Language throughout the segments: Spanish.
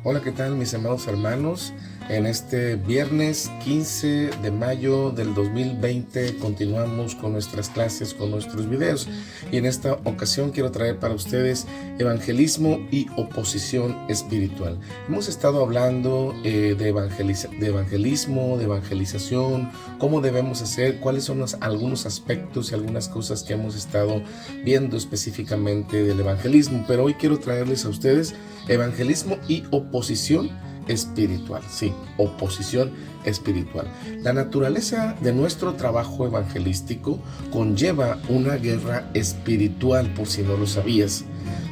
Hola, ¿qué tal mis amados hermanos? En este viernes 15 de mayo del 2020 continuamos con nuestras clases, con nuestros videos, y en esta ocasión quiero traer para ustedes evangelismo y oposición espiritual. Hemos estado hablando de evangelismo, de evangelización, cómo debemos hacer, cuáles son algunos aspectos y algunas cosas que hemos estado viendo específicamente del evangelismo, pero hoy quiero traerles a ustedes evangelismo y oposición espiritual. Sí, oposición espiritual. La naturaleza de nuestro trabajo evangelístico conlleva una guerra espiritual, por si no lo sabías.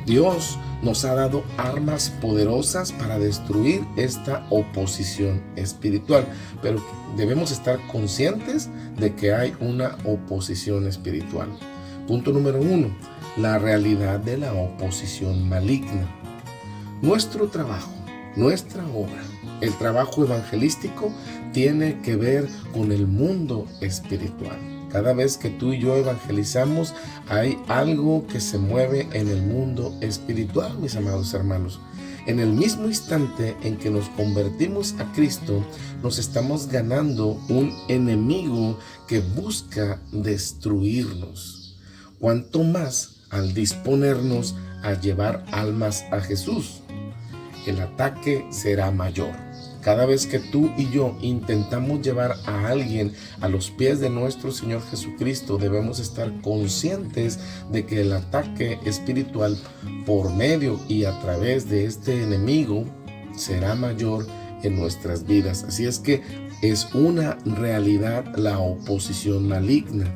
Dios nos ha dado armas poderosas para destruir esta oposición espiritual, pero debemos estar conscientes de que hay una oposición espiritual. Punto número 1. La realidad de la oposición maligna. Nuestro trabajo, nuestra obra, el trabajo evangelístico tiene que ver con el mundo espiritual. Cada vez que tú y yo evangelizamos, hay algo que se mueve en el mundo espiritual, mis amados hermanos. En el mismo instante en que nos convertimos a Cristo, nos estamos ganando un enemigo que busca destruirnos. Cuanto más al disponernos a llevar almas a Jesús, el ataque será mayor. Cada vez que tú y yo intentamos llevar a alguien a los pies de nuestro Señor Jesucristo, debemos estar conscientes de que el ataque espiritual por medio y a través de este enemigo será mayor en nuestras vidas. Así es que es una realidad la oposición maligna.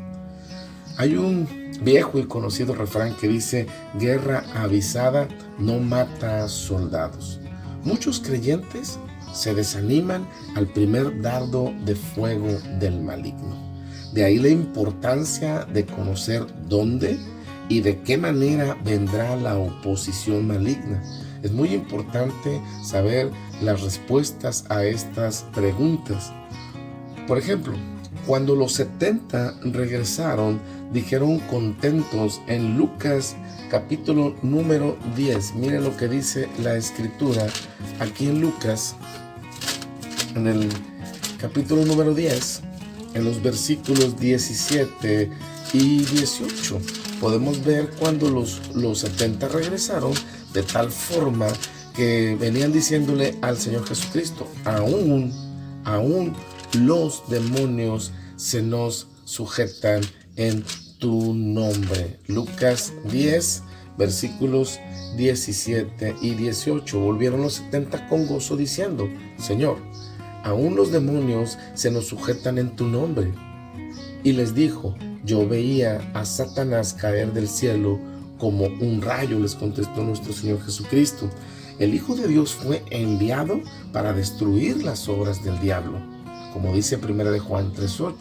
Hay un viejo y conocido refrán que dice: guerra avisada no mata soldados. Muchos creyentes se desaniman al primer dardo de fuego del maligno. De ahí la importancia de conocer dónde y de qué manera vendrá la oposición maligna. Es muy importante saber las respuestas a estas preguntas. Por ejemplo, cuando los 70 regresaron, dijeron contentos en Lucas capítulo número 10. Miren lo que dice la escritura aquí en Lucas, en el capítulo número 10, en los versículos 17 y 18. Podemos ver cuando los 70 regresaron, de tal forma que venían diciéndole al Señor Jesucristo: aún los demonios se nos sujetan en tu nombre. Lucas 10, versículos 17 y 18. Volvieron los 70 con gozo diciendo: Señor, aún los demonios se nos sujetan en tu nombre. Y les dijo: yo veía a Satanás caer del cielo como un rayo. Les contestó nuestro Señor Jesucristo. El Hijo de Dios fue enviado para destruir las obras del diablo, como dice 1 Juan 3:8.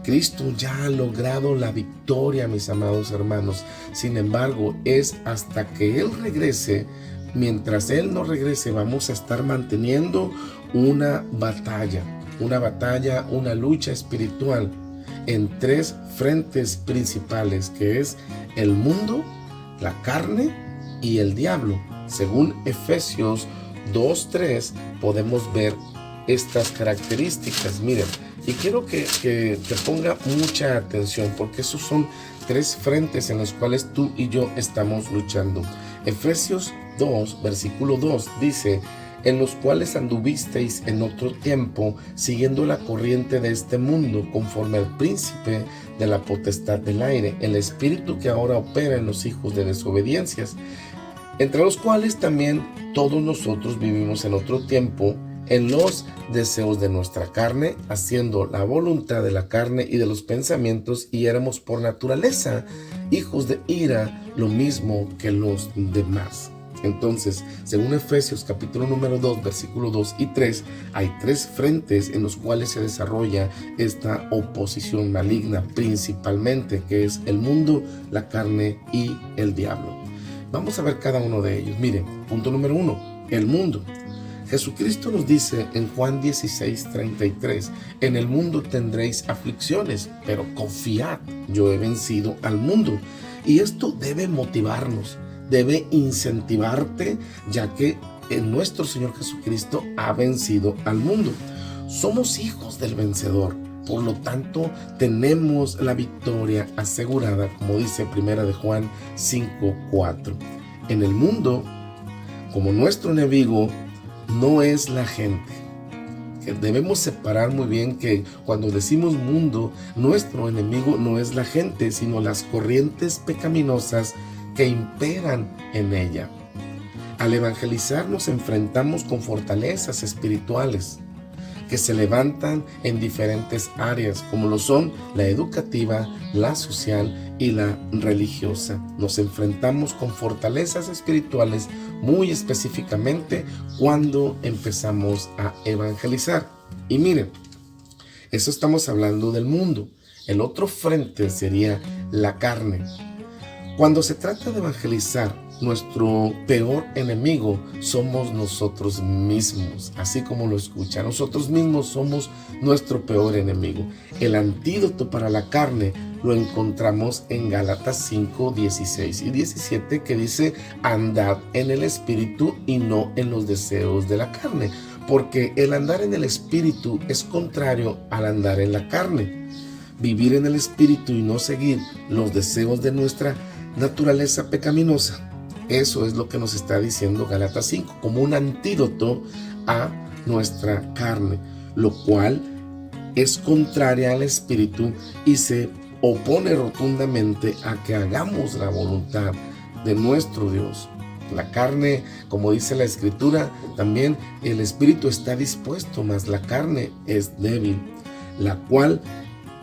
Cristo ya ha logrado la victoria, mis amados hermanos. Sin embargo, es hasta que Él regrese. Mientras Él no regrese, vamos a estar manteniendo una batalla, una lucha espiritual en tres frentes principales, que es el mundo, la carne y el diablo. Según Efesios 2:3 podemos ver estas características. Miren, y quiero que te ponga mucha atención, porque esos son tres frentes en los cuales tú y yo estamos luchando. Efesios 2, versículo 2 dice: en los cuales anduvisteis en otro tiempo, siguiendo la corriente de este mundo, conforme al príncipe de la potestad del aire, el espíritu que ahora opera en los hijos de desobediencias, entre los cuales también todos nosotros vivimos en otro tiempo, en los deseos de nuestra carne, haciendo la voluntad de la carne y de los pensamientos, y éramos por naturaleza hijos de ira, lo mismo que los demás. Entonces, según Efesios capítulo número 2, versículo 2 y 3, hay tres frentes en los cuales se desarrolla esta oposición maligna, principalmente, que es el mundo, la carne y el diablo. Vamos a ver cada uno de ellos. Miren, punto número 1, el mundo. Jesucristo nos dice en Juan 16:33: en el mundo tendréis aflicciones, pero confiad, yo he vencido al mundo. Y esto debe motivarnos, debe incentivarte, ya que nuestro Señor Jesucristo ha vencido al mundo. Somos hijos del vencedor. Por lo tanto, tenemos la victoria asegurada, como dice 1 de Juan 5:4. En el mundo, como nuestro enemigo no es la gente. Que debemos separar muy bien que cuando decimos mundo, nuestro enemigo no es la gente, sino las corrientes pecaminosas que imperan en ella. Al evangelizar nos enfrentamos con fortalezas espirituales que se levantan en diferentes áreas, como lo son la educativa, la social y la religiosa. Nos enfrentamos con fortalezas espirituales muy específicamente cuando empezamos a evangelizar. Y miren, eso estamos hablando del mundo. El otro frente sería la carne. Cuando se trata de evangelizar, nuestro peor enemigo somos nosotros mismos, así como lo escucha. Nosotros mismos somos nuestro peor enemigo. El antídoto para la carne lo encontramos en Gálatas 5, 16 y 17, que dice: andad en el espíritu y no en los deseos de la carne, porque el andar en el espíritu es contrario al andar en la carne. Vivir en el espíritu y no seguir los deseos de nuestra naturaleza pecaminosa. Eso es lo que nos está diciendo Gálatas 5, como un antídoto a nuestra carne, lo cual es contraria al espíritu y se opone rotundamente a que hagamos la voluntad de nuestro Dios. La carne, como dice la Escritura, también el espíritu está dispuesto, mas la carne es débil, la cual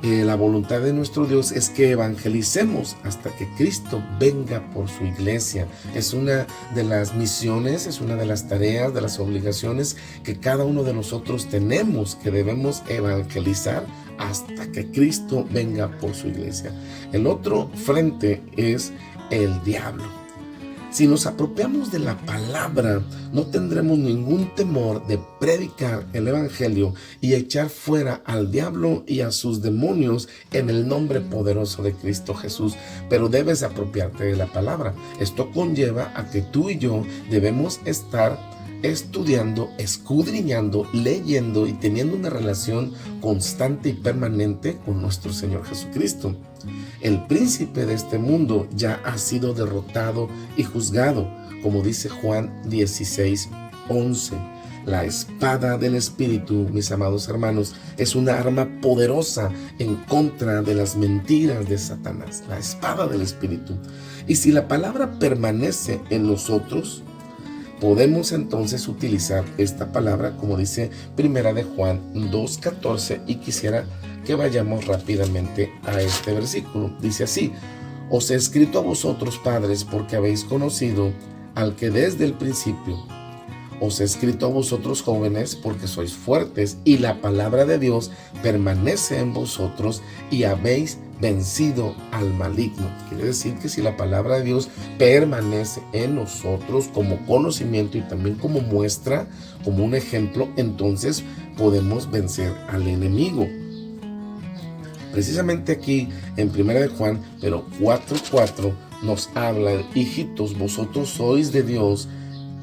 la voluntad de nuestro Dios es que evangelicemos hasta que Cristo venga por su iglesia. Es una de las misiones, es una de las tareas, de las obligaciones que cada uno de nosotros tenemos, que debemos evangelizar hasta que Cristo venga por su iglesia. El otro frente es el diablo. Si nos apropiamos de la palabra, no tendremos ningún temor de predicar el evangelio y echar fuera al diablo y a sus demonios en el nombre poderoso de Cristo Jesús. Pero debes apropiarte de la palabra. Esto conlleva a que tú y yo debemos estar estudiando, escudriñando, leyendo y teniendo una relación constante y permanente con nuestro Señor Jesucristo. El príncipe de este mundo ya ha sido derrotado y juzgado, como dice Juan 16:11. La espada del Espíritu, mis amados hermanos, es una arma poderosa en contra de las mentiras de Satanás. La espada del Espíritu. Y si la palabra permanece en nosotros, podemos entonces utilizar esta palabra, como dice 1 de Juan 2:14, y quisiera que vayamos rápidamente a este versículo. Dice así: os he escrito a vosotros, padres, porque habéis conocido al que desde el principio. Os he escrito a vosotros, jóvenes, porque sois fuertes y la palabra de Dios permanece en vosotros y habéis vencido al maligno. Quiere decir que si la palabra de Dios permanece en nosotros como conocimiento y también como muestra, como un ejemplo, entonces podemos vencer al enemigo. Precisamente aquí en 1 de Juan, pero 4:4 nos habla: hijitos, vosotros sois de Dios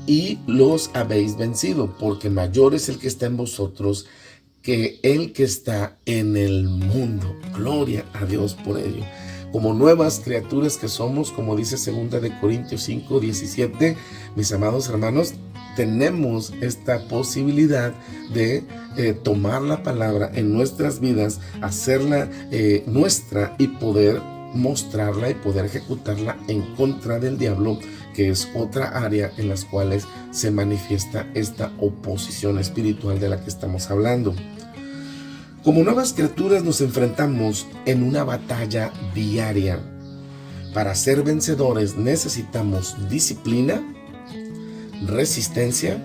y los habéis vencido, porque mayor es el que está en vosotros que el que está en el mundo. Gloria a Dios por ello. Como nuevas criaturas que somos, como dice 2 de Corintios 5:17, mis amados hermanos, tenemos esta posibilidad de tomar la palabra en nuestras vidas, hacerla nuestra y poder mostrarla y poder ejecutarla en contra del diablo, que es otra área en las cuales se manifiesta esta oposición espiritual de la que estamos hablando. Como nuevas criaturas nos enfrentamos en una batalla diaria. Para ser vencedores necesitamos disciplina, resistencia,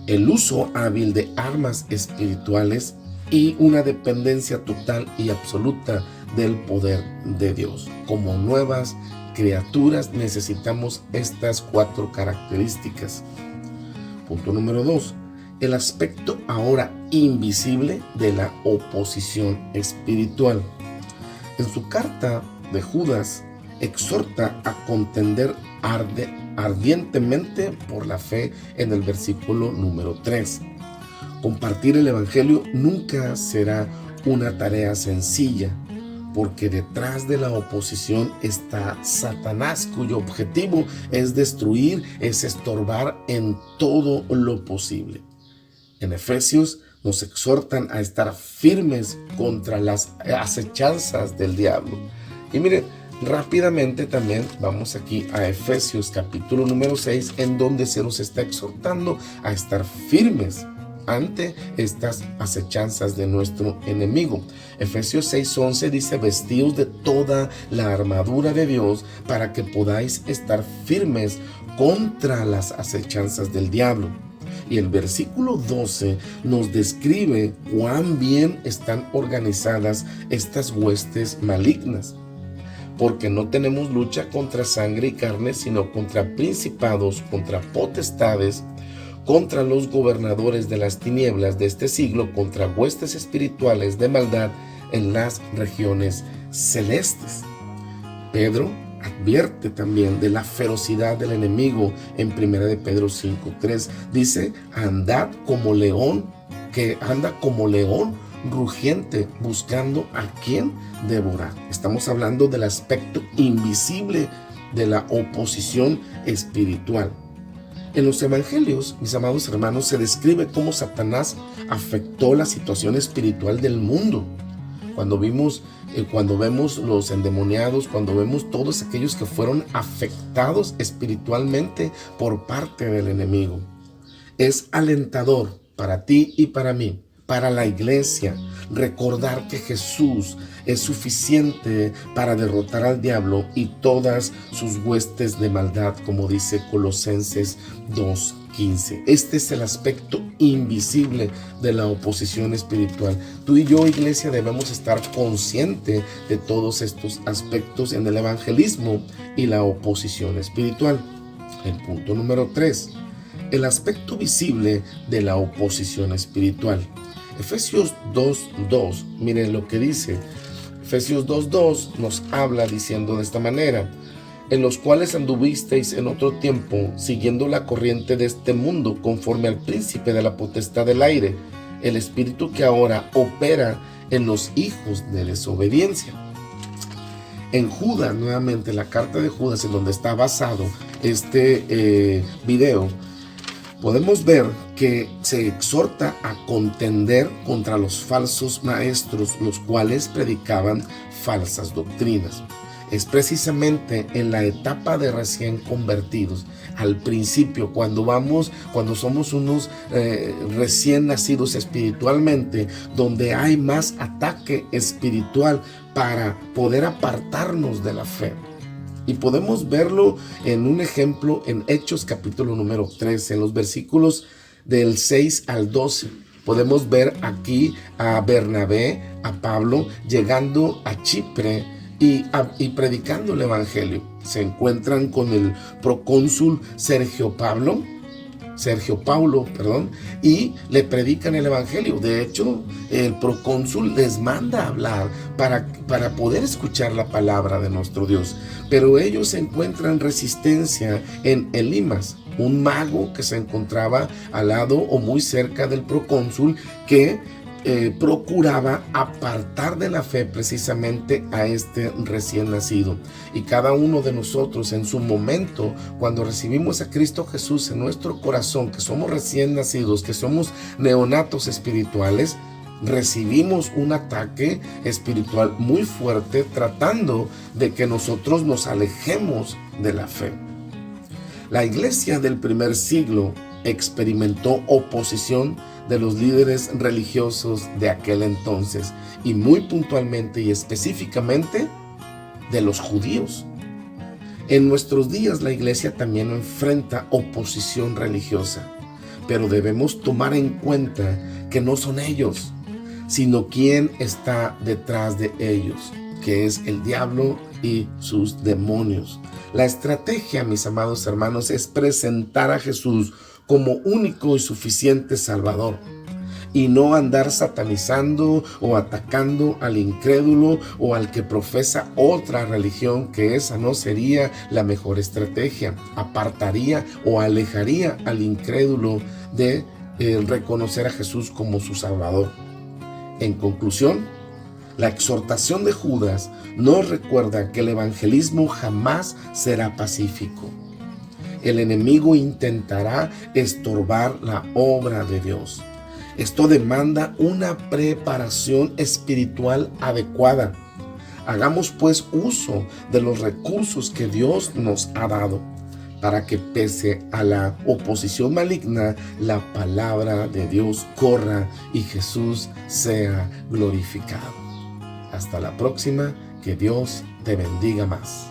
el uso hábil de armas espirituales y una dependencia total y absoluta del poder de Dios. Como nuevas criaturas necesitamos estas 4 características. Punto número 2. El aspecto ahora invisible de la oposición espiritual. En su carta de Judas exhorta a contender ardientemente por la fe en el versículo número 3. Compartir el Evangelio nunca será una tarea sencilla, porque detrás de la oposición está Satanás, cuyo objetivo es destruir, es estorbar en todo lo posible. En Efesios nos exhortan a estar firmes contra las acechanzas del diablo. Y miren, rápidamente también vamos aquí a Efesios capítulo número 6, en donde se nos está exhortando a estar firmes ante estas acechanzas de nuestro enemigo. Efesios 6:11 dice: vestidos de toda la armadura de Dios para que podáis estar firmes contra las acechanzas del diablo. Y el versículo 12 nos describe cuán bien están organizadas estas huestes malignas. Porque no tenemos lucha contra sangre y carne, sino contra principados, contra potestades, contra los gobernadores de las tinieblas de este siglo, contra huestes espirituales de maldad en las regiones celestes. Pedro advierte también de la ferocidad del enemigo en 1 de Pedro 5:3. Dice: andad como león, que anda como león rugiente, buscando a quien devorar. Estamos hablando del aspecto invisible de la oposición espiritual. En los evangelios, mis amados hermanos, se describe cómo Satanás afectó la situación espiritual del mundo. Cuando vemos los endemoniados, cuando vemos todos aquellos que fueron afectados espiritualmente por parte del enemigo. Es alentador para ti y para mí, para la iglesia, recordar que Jesús es suficiente para derrotar al diablo y todas sus huestes de maldad, como dice Colosenses 2:15. Este es el aspecto invisible de la oposición espiritual. Tú y yo, iglesia, debemos estar conscientes de todos estos aspectos en el evangelismo y la oposición espiritual. El punto número 3, el aspecto visible de la oposición espiritual. Efesios 2:2, miren lo que dice. Efesios 2:2 nos habla diciendo de esta manera: en los cuales anduvisteis en otro tiempo, siguiendo la corriente de este mundo, conforme al príncipe de la potestad del aire, el espíritu que ahora opera en los hijos de desobediencia. En Judas, nuevamente la carta de Judas, en donde está basado este video, podemos ver que se exhorta a contender contra los falsos maestros, los cuales predicaban falsas doctrinas. Es precisamente en la etapa de recién convertidos, al principio, cuando somos unos recién nacidos espiritualmente, donde hay más ataque espiritual para poder apartarnos de la fe. Y podemos verlo en un ejemplo en Hechos capítulo número 13, en los versículos del 6 al 12. Podemos ver aquí a Bernabé, a Pablo, llegando a Chipre y predicando el evangelio. Se encuentran con el procónsul Sergio Paulo, y le predican el evangelio. De hecho, el procónsul les manda a hablar para poder escuchar la palabra de nuestro Dios. Pero ellos encuentran resistencia en Elimas, un mago que se encontraba al lado o muy cerca del procónsul, que procuraba apartar de la fe precisamente a este recién nacido. Y cada uno de nosotros, en su momento, cuando recibimos a Cristo Jesús en nuestro corazón, que somos recién nacidos, que somos neonatos espirituales, recibimos un ataque espiritual muy fuerte, tratando de que nosotros nos alejemos de la fe. La iglesia del primer siglo experimentó oposición de los líderes religiosos de aquel entonces, y muy puntualmente y específicamente de los judíos. En nuestros días la iglesia también enfrenta oposición religiosa, pero debemos tomar en cuenta que no son ellos, sino quién está detrás de ellos, que es el diablo y sus demonios. La estrategia, mis amados hermanos, es presentar a Jesús como único y suficiente Salvador. y no andar satanizando o atacando al incrédulo o al que profesa otra religión, que esa no sería la mejor estrategia. Apartaría o alejaría al incrédulo de reconocer a Jesús como su Salvador. En conclusión, la exhortación de Judas nos recuerda que el evangelismo jamás será pacífico. El enemigo intentará estorbar la obra de Dios. Esto demanda una preparación espiritual adecuada. Hagamos pues uso de los recursos que Dios nos ha dado, para que pese a la oposición maligna, la palabra de Dios corra y Jesús sea glorificado. Hasta la próxima, que Dios te bendiga más.